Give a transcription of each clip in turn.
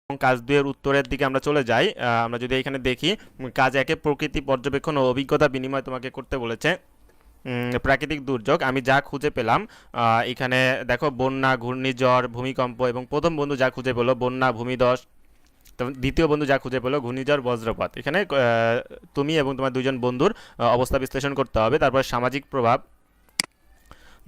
কাজ 2 এর উত্তরের দিকে আমরা চলে যাই। আমরা যদি এখানে দেখি, কাজ 1 এ প্রকৃতি পর্যবেক্ষণ ও অভিজ্ঞতা বিনিময় তোমাকে করতে বলেছে। প্রাকৃতিক দুর্যোগ আমি যা খুঁজে পেলাম, এখানে দেখো বন্যা, ঘূর্ণিঝড়, ভূমিকম্প, এবং প্রথম বন্ধু যা খুঁজে পেলো বন্যা, ভূমিধস। তো দ্বিতীয় বন্ধু যা খুঁজে পেলো ঘূর্ণিঝড়, বজ্রপাত। এখানে তুমি এবং তোমার দুইজন বন্ধুর অবস্থা বিশ্লেষণ করতে হবে। তারপর সামাজিক প্রভাব,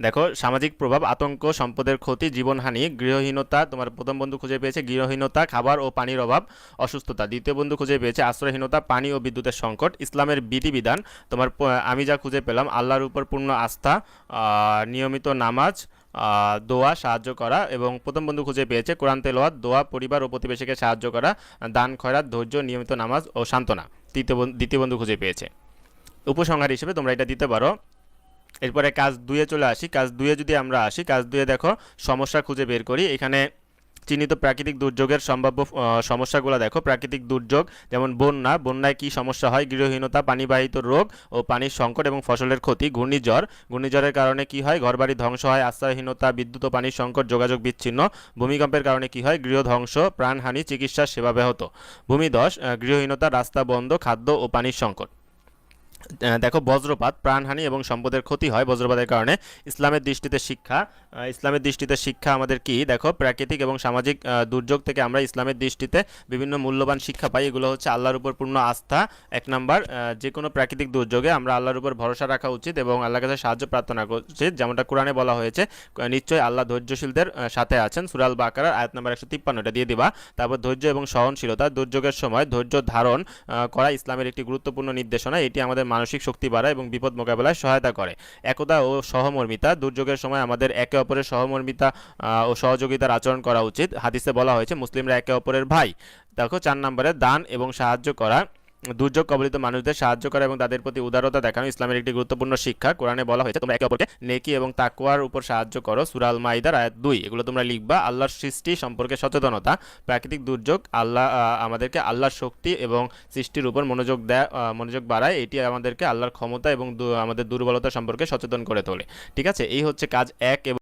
দেখো সামাজিক প্রভাব আতঙ্ক, সম্পদের ক্ষতি, জীবনহানি, গৃহহীনতা। তোমার প্রথম বন্ধু খুঁজে পেয়েছে গৃহহীনতা, খাবার ও পানির অভাব, অসুস্থতা। দ্বিতীয় বন্ধু খুঁজে পেয়েছে আশ্রয়হীনতা, পানি ও বিদ্যুতের সংকট। ইসলামের বিধিবিধান, তোমার আমি যা খুঁজে পেলাম আল্লাহর উপর পূর্ণ আস্থা, নিয়মিত নামাজ, দোয়া, সাহায্য করা। এবং প্রথম বন্ধু খুঁজে পেয়েছে কোরআন তেলাওয়াত, দোয়া, পরিবার ও প্রতিবেশীকে সাহায্য করা, দান খয়রাত, ধৈর্য, নিয়মিত নামাজ ও সান্ত্বনা। দ্বিতীয় বন্ধু খুঁজে পেয়েছে। উপসংহার হিসেবে তোমরা এটা দিতে পারো। এরপরে কাজ 2 এ চলে আসি। কাজ 2 এ যদি আমরা আসি, কাজ 2 এ দেখো সমস্যা খুঁজে বের করি। এখানে চিহ্নিত প্রাকৃতিক দুর্যোগের সম্ভাব্য সমস্যাগুলো দেখো। প্রাকৃতিক দুর্যোগ যেমন বন্যায় কি সমস্যা হয়? গৃহহীনতা, পানিবাহিত রোগ ও পানির সংকট এবং ফসলের ক্ষতি। ঘূর্ণিঝড়ের কারণে কি হয়? ঘরবাড়ি ধ্বংস হয়, আশ্রয়হীনতা, বিদ্যুৎ ও পানির সংকট, যোগাযোগ বিচ্ছিন্ন। ভূমিকম্পের কারণে কি হয়? গৃহ ধ্বংস, প্রাণহানি, চিকিৎসা সেবা ব্যাহত। ভূমিধস, গৃহহীনতা, রাস্তা বন্ধ, খাদ্য ও পানির সংকট। দেখো বজ্রপাত, প্রাণহানি এবং সম্পদের ক্ষতি হয় বজ্রপাতের কারণে। ইসলামের দৃষ্টিতে শিক্ষা আমাদের কি? দেখো প্রাকৃতিক এবং সামাজিক দুর্যোগ থেকে আমরা ইসলামের দৃষ্টিতে বিভিন্ন মূল্যবান শিক্ষা পাই। এগুলো হচ্ছে আল্লাহর উপর পূর্ণ আস্থা, 1 নাম্বার। যে কোনো প্রাকৃতিক দুর্যোগে আমরা আল্লাহর উপর ভরসা রাখা উচিত এবং আল্লাহর কাছে সাহায্য প্রার্থনা করা উচিত, যেমনটা কোরআনে বলা হয়েছে, নিশ্চয়ই আল্লাহ ধৈর্যশীলদের সাথে আছেন। সূরা আল বাকারার আয়াত নাম্বার 153, এটা দিয়ে দিবা। তারপর ধৈর্য এবং সহনশীলতা, দুর্যোগের সময় ধৈর্য ধারণ করা ইসলামের একটি গুরুত্বপূর্ণ নির্দেশনা। এটি আমাদের মানসিক শক্তি বাড়ায় এবং বিপদ মোকাবেলায় সহায়তা করে। একতা ও সহমর্মিতা, দুর্যোগের সময় আমাদের একে অপরের সহমর্মিতা ও সহযোগিতার আচরণ করা উচিত। হাদিসে বলা হয়েছে মুসলিমরা একে অপরের ভাই। দেখো 4 নম্বরে দান এবং সাহায্য করা, দুর্যোগ কবলিত মানুষদের সাহায্য করা এবং তাদের প্রতি উদারতা দেখানো ইসলামের একটি গুরুত্বপূর্ণ শিক্ষা। কোরআনে বলা হয়েছে তোমরা একে অপরকে নেকি এবং তাকওয়ার উপর সাহায্য করো। সূরা আল মাইদার আয়াত 2। এগুলো তোমরা লিখবা। আল্লাহর সৃষ্টি সম্পর্কে সচেতনতা, প্রাকৃতিক দুর্যোগ আমাদেরকে আল্লাহর শক্তি এবং সৃষ্টির উপর মনোযোগ বাড়ায়। এটি আমাদেরকে আল্লাহর ক্ষমতা এবং আমাদের দুর্বলতা সম্পর্কে সচেতন করে তোলে। ঠিক আছে, এই হচ্ছে কাজ 1 এবং